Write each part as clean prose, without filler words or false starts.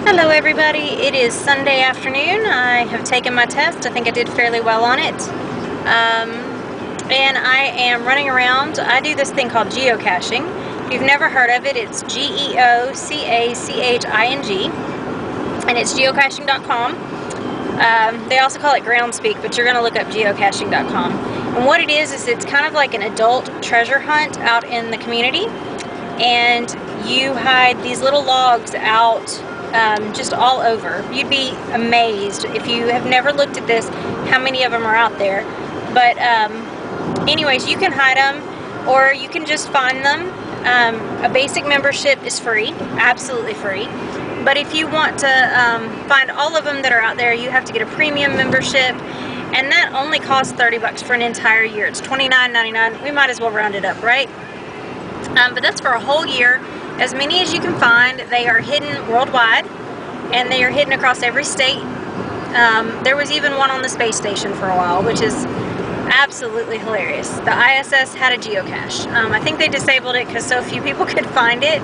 Hello everybody, it is Sunday afternoon. I have taken my test. I think I did fairly well on it. And I am running around. I do this thing called geocaching. If you've never heard of it, it's Geocaching, and it's geocaching.com. They also call it Groundspeak, but you're going to look up geocaching.com. And what it is it's kind of like an adult treasure hunt out in the community. And you hide these little logs out just all over. You'd be amazed if you have never looked at this, how many of them are out there. But anyways, you can hide them or you can just find them. A basic membership is free, absolutely free. But if you want to find all of them that are out there, you have to get a premium membership, and that only costs 30 bucks for an entire year. It's $29.99. We might as well round it up, right? But that's for a whole year. As many as you can find. They are hidden worldwide, and they are hidden across every state. There was even one on the space station for a while, which is absolutely hilarious. The ISS had a geocache. I think they disabled it because so few people could find it,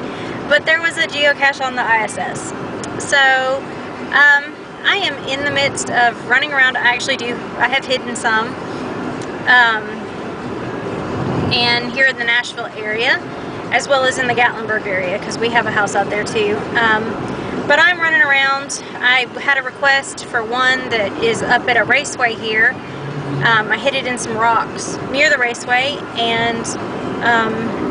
but there was a geocache on the ISS. So I am in the midst of running around. I have hidden some, and here in the Nashville area, as well as in the Gatlinburg area, because we have a house out there too. But I'm running around. I had a request for one that is up at a raceway here. I hid it in some rocks near the raceway, and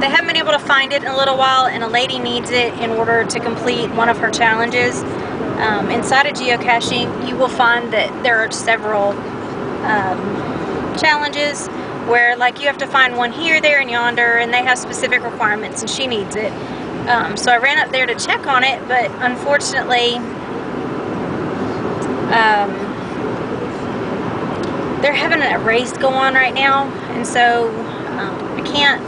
they haven't been able to find it in a little while, and a lady needs it in order to complete one of her challenges. Inside of geocaching, you will find that there are several challenges where, like, you have to find one here, there, and yonder, and they have specific requirements, and she needs it. So I ran up there to check on it, but unfortunately, they're having a race go on right now, and so I can't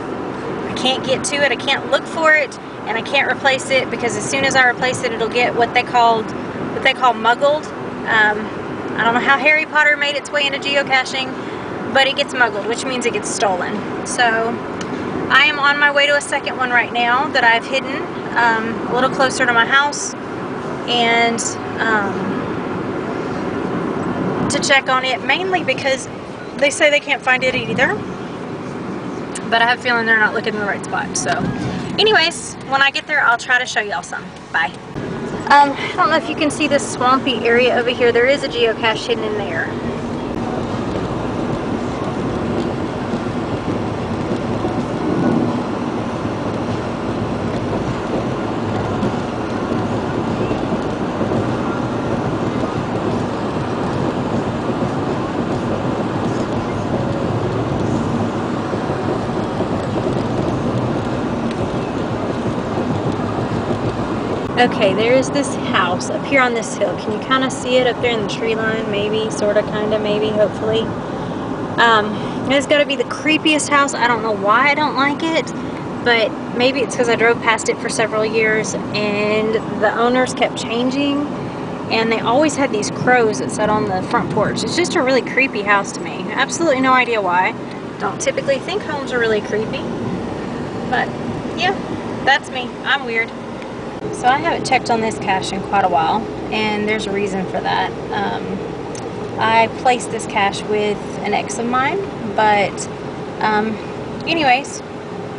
get to it. I can't look for it, and I can't replace it, because as soon as I replace it, it'll get what they call muggled. I don't know how Harry Potter made its way into geocaching, but it gets muggled, which means it gets stolen. So I am on my way to a second one right now that I've hidden a little closer to my house, and to check on it, mainly because they say they can't find it either, but I have a feeling they're not looking in the right spot. So anyways, when I get there, I'll try to show y'all some. Bye. I don't know if you can see this swampy area over here. There is a geocache hidden in there. Okay, there is this house up here on this hill. Can you kind of see it up there in the tree line? Maybe, sort of, kind of, maybe, hopefully. It's got to be the creepiest house. I don't know why I don't like it, but maybe it's because I drove past it for several years, and the owners kept changing, and they always had these crows that sat on the front porch. It's just a really creepy house to me. Absolutely no idea why. Don't typically think homes are really creepy, but yeah, that's me. I'm weird. So I haven't checked on this cache in quite a while, and there's a reason for that. I placed this cache with an ex of mine, but anyways,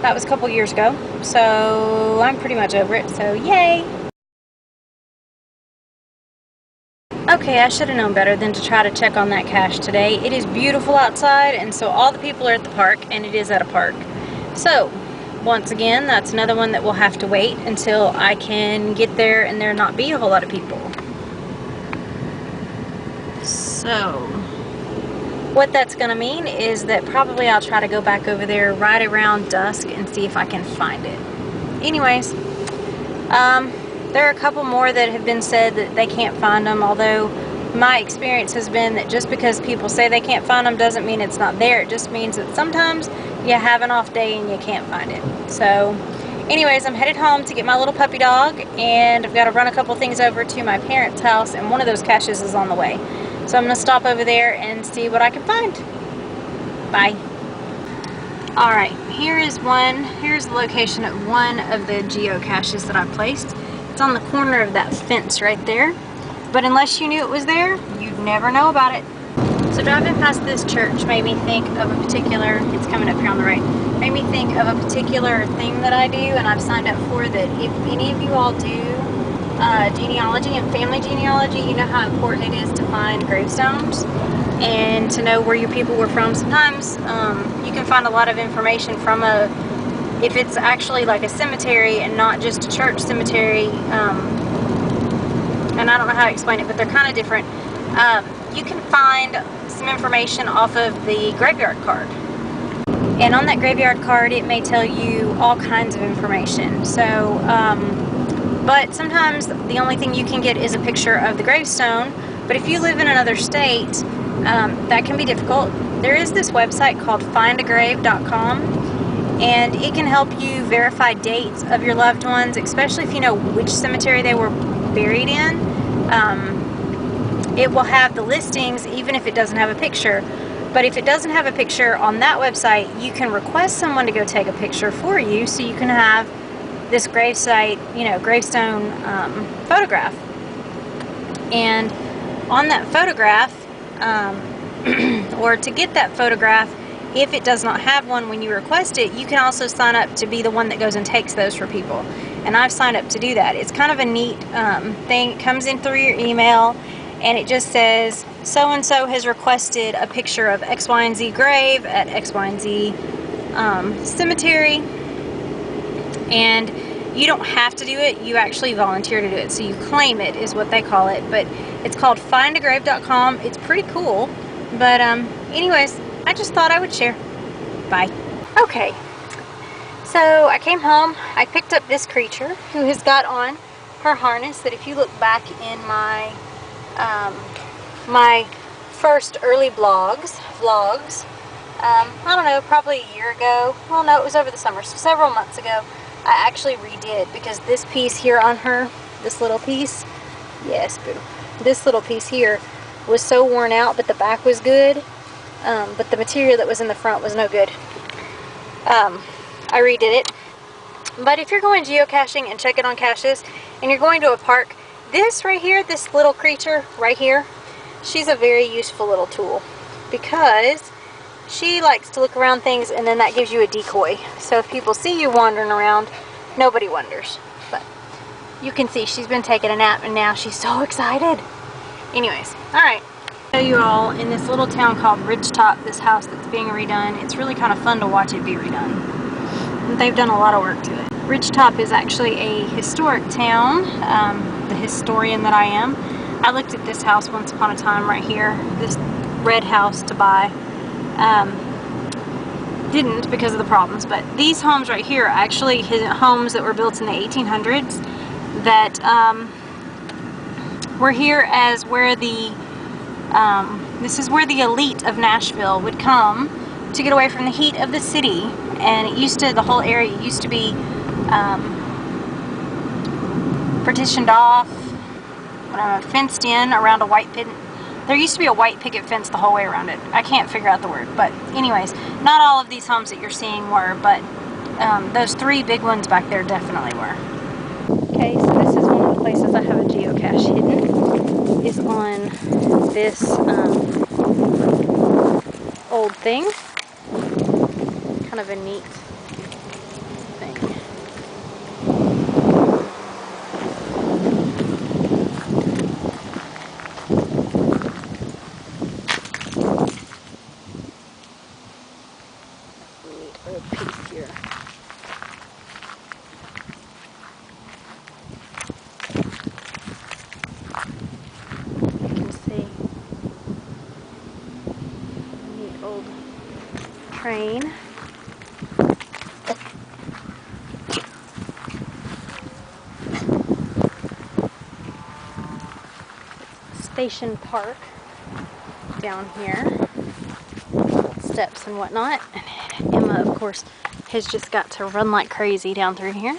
that was a couple years ago, so I'm pretty much over it, so yay! Okay, I should have known better than to try to check on that cache today. It is beautiful outside, and so all the people are at the park, and it is at a park. So once again, that's another one that will have to wait until I can get there and there not be a whole lot of people. So what that's going to mean is that probably I'll try to go back over there right around dusk and see if I can find it. Anyways, there are a couple more that have been said that they can't find them, although my experience has been that just because people say they can't find them doesn't mean it's not there. It just means that sometimes you have an off day and you can't find it. So anyways, I'm headed home to get my little puppy dog, and I've got to run a couple things over to my parents' house, and one of those caches is on the way. So I'm going to stop over there and see what I can find. Bye. Alright, here's the location of one of the geocaches that I placed. It's on the corner of that fence right there. But unless you knew it was there, you'd never know about it. So driving past this church made me think of a particular, it's coming up here on the right, made me think of a particular thing that I do and I've signed up for, that if any of you all do genealogy and family genealogy, you know how important it is to find gravestones and to know where your people were from. Sometimes you can find a lot of information from if it's actually like a cemetery and not just a church cemetery, and I don't know how to explain it, but they're kind of different. You can find some information off of the graveyard card. And on that graveyard card, it may tell you all kinds of information. So, but sometimes the only thing you can get is a picture of the gravestone. But if you live in another state, that can be difficult. There is this website called findagrave.com, and it can help you verify dates of your loved ones, especially if you know which cemetery they were buried in. It will have the listings even if it doesn't have a picture. But if it doesn't have a picture on that website, you can request someone to go take a picture for you so you can have this gravestone photograph. And on that photograph, or to get that photograph, if it does not have one when you request it, you can also sign up to be the one that goes and takes those for people. And I've signed up to do that. It's kind of a neat thing. It comes in through your email, and it just says, so-and-so has requested a picture of X, Y, and Z grave at X, Y, and Z cemetery. And you don't have to do it. You actually volunteer to do it. So you claim it is what they call it. But it's called findagrave.com. It's pretty cool. But anyways, I just thought I would share. Bye. Okay. So I came home. I picked up this creature who has got on her harness that, if you look back in my my first early vlogs, I don't know, probably a year ago. Well, no, it was over the summer, so several months ago, I actually redid, because this piece here on her, this little piece, yes, boo, this little piece here was so worn out, but the back was good, but the material that was in the front was no good. I redid it. But if you're going geocaching and checking on caches, and you're going to a park, this right here, this little creature right here, she's a very useful little tool, because she likes to look around things, and then that gives you a decoy. So if people see you wandering around, nobody wonders. But you can see she's been taking a nap, and now she's so excited. Anyways, alright. I'll show you all in this little town called Ridgetop, this house that's being redone. It's really kind of fun to watch it be redone. They've done a lot of work to it. Ridgetop is actually a historic town. The historian that I am, I looked at this house once upon a time right here, this red house to buy. Didn't, because of the problems, but these homes right here are actually homes that were built in the 1800s that were here as where the this is where the elite of Nashville would come to get away from the heat of the city. And it used to, the whole area used to be partitioned off, fenced in around a white picket. There used to be a white picket fence the whole way around it. I can't figure out the word, but anyways, not all of these homes that you're seeing were, but those three big ones back there definitely were. Okay, so this is one of the places I have a geocache hidden, is on this old thing. Kind of a neat thing. Neat old piece here. You can see a neat old train. Station Park down here, steps and whatnot, and Emma of course has just got to run like crazy down through here.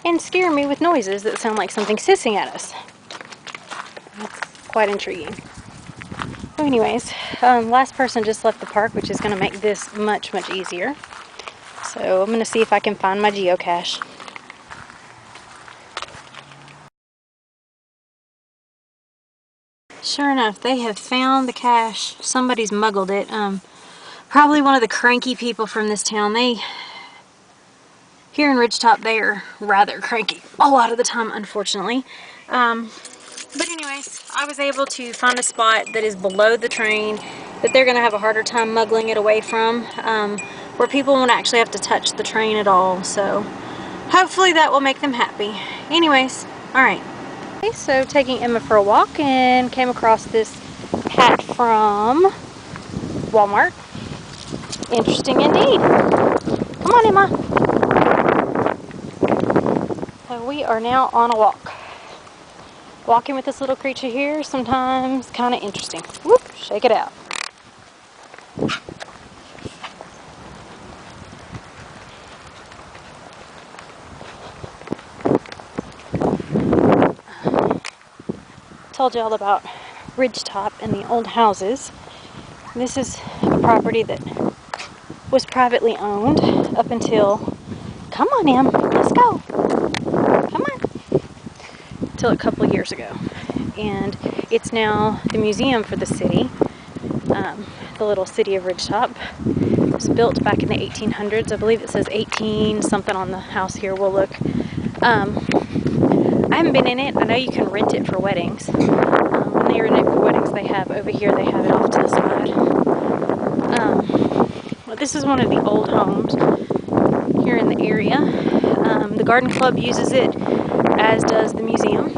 And scare me with noises that sound like something's hissing at us. That's quite intriguing. So anyways, last person just left the park, which is going to make this much, much easier. So So I'm going to see if I can find my geocache. Sure enough, they have found the cache. Somebody's muggled it. Probably one of the cranky people from this town. Here in Ridgetop, they are rather cranky a lot of the time, unfortunately. But anyways, I was able to find a spot that is below the train that they're going to have a harder time muggling it away from, where people won't actually have to touch the train at all. So hopefully that will make them happy. Anyways, alright. Okay, so taking Emma for a walk and came across this hat from Walmart. Interesting indeed. Come on, Emma. So we are now on a walk. Walking with this little creature here, sometimes kind of interesting. Whoop, shake it out. Told you all about Ridgetop and the old houses. This is a property that was privately owned up until, come on Em, let's go. Come on. Till a couple of years ago. And it's now the museum for the city. The little city of Ridgetop. It was built back in the 1800s. I believe it says 18 something on the house here. We'll look. I haven't been in it. I know you can rent it for weddings. When they rent it for weddings, they have over here, they have it off to the side. Well, this is one of the old homes here in the area. The garden club uses it, as does the museum.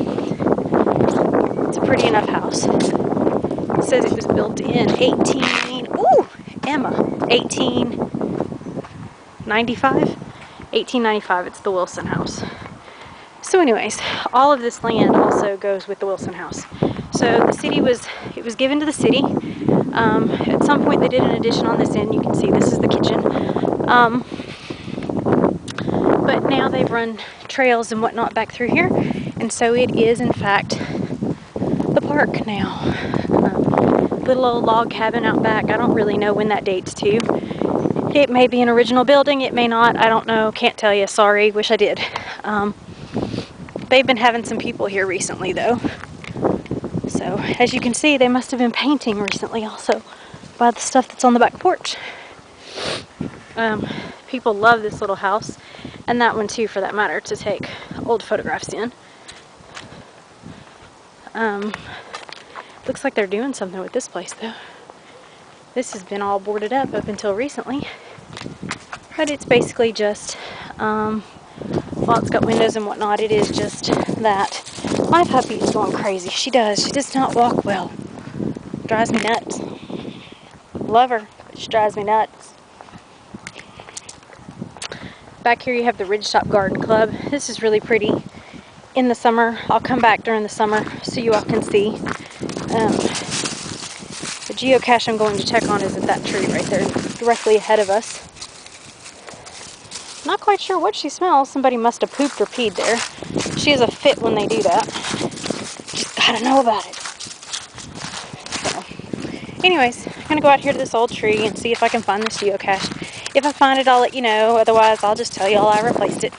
It's a pretty enough house. It says it was built in 1895? It's the Wilson House. So anyways, all of this land also goes with the Wilson House. So the city it was given to the city. At some point they did an addition on this end. You can see this is the kitchen. But now they've run trails and whatnot back through here. And so it is in fact the park now. Little old log cabin out back. I don't really know when that dates to. It may be an original building, it may not. I don't know, can't tell you. Sorry, wish I did. They've been having some people here recently though. So as you can see, they must have been painting recently also by the stuff that's on the back porch. People love this little house, and that one too for that matter, to take old photographs in. Looks like they're doing something with this place though. This has been all boarded up until recently. But it's basically just, well, it's got windows and whatnot. It is just that. My puppy is going crazy. She does not walk well. Drives me nuts. Love her, but she drives me nuts. Back here you have the Ridgetop Garden Club. This is really pretty in the summer. I'll come back during the summer so you all can see. The geocache I'm going to check on is at that tree right there, directly ahead of us. Not quite sure what she smells. Somebody must have pooped or peed there. She has a fit when they do that. Just gotta know about it. So, anyways, I'm gonna go out here to this old tree and see if I can find this geocache. If I find it, I'll let you know. Otherwise, I'll just tell y'all I replaced it.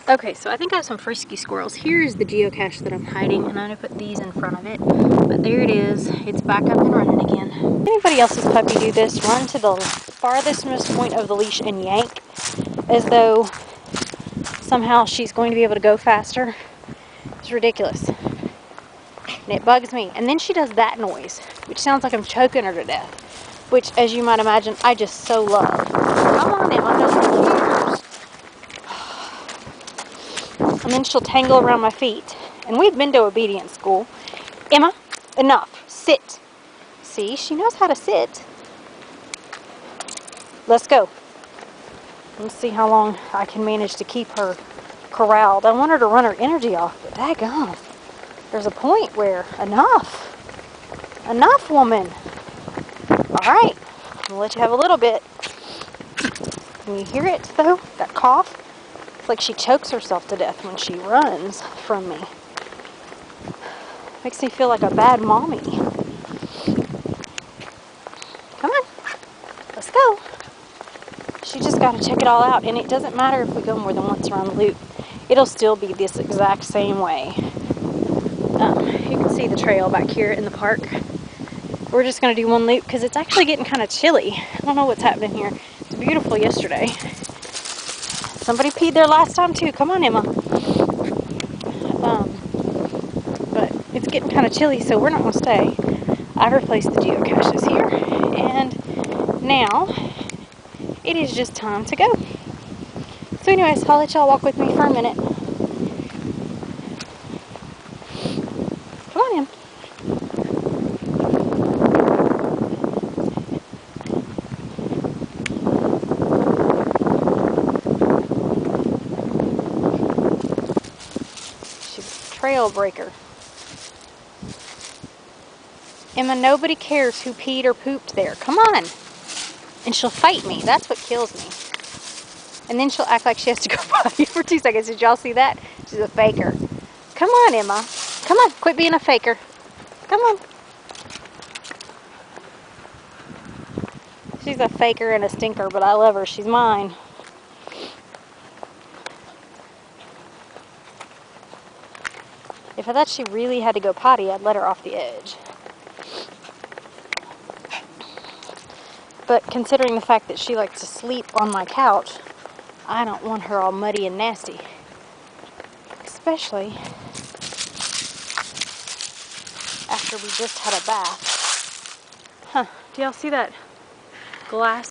Okay, so I think I have some frisky squirrels. Here is the geocache that I'm hiding, and I'm gonna put these in front of it. But there it is. It's back up and running again. Anybody else's puppy do this? Run to the farthest point of the leash and yank, as though somehow she's going to be able to go faster. It's ridiculous. And it bugs me. And then she does that noise, which sounds like I'm choking her to death. Which, as you might imagine, I just so love. Come on, Emma, nobody cares. And then she'll tangle around my feet. And we've been to obedience school. Emma, enough. Sit. See, she knows how to sit. Let's go. Let's see how long I can manage to keep her corralled. I want her to run her energy off, but daggone. There's a point where enough. Enough, woman. Alright, I'll let you have a little bit. Can you hear it though? That cough? It's like she chokes herself to death when she runs from me. Makes me feel like a bad mommy. Come on, let's go. She just got to check it all out, and it doesn't matter if we go more than once around the loop. It'll still be this exact same way. You can see the trail back here in the park. We're just going to do one loop because it's actually getting kind of chilly. I don't know what's happening here. It's beautiful yesterday. Somebody peed there last time too. Come on, Emma. But it's getting kind of chilly, so we're not going to stay. I've replaced the geocaches here, and now it is just time to go. So anyways, I'll let y'all walk with me for a minute. Come on in. She's a trail breaker. Emma, nobody cares who peed or pooped there. Come on. And she'll fight me. That's what kills me. And then she'll act like she has to go potty for 2 seconds. Did y'all see that? She's a faker. Come on, Emma. Come on. Quit being a faker. Come on. She's a faker and a stinker, but I love her. She's mine. If I thought she really had to go potty, I'd let her off the edge. But considering the fact that she likes to sleep on my couch, I don't want her all muddy and nasty. Especially after we just had a bath. Huh, do y'all see that glass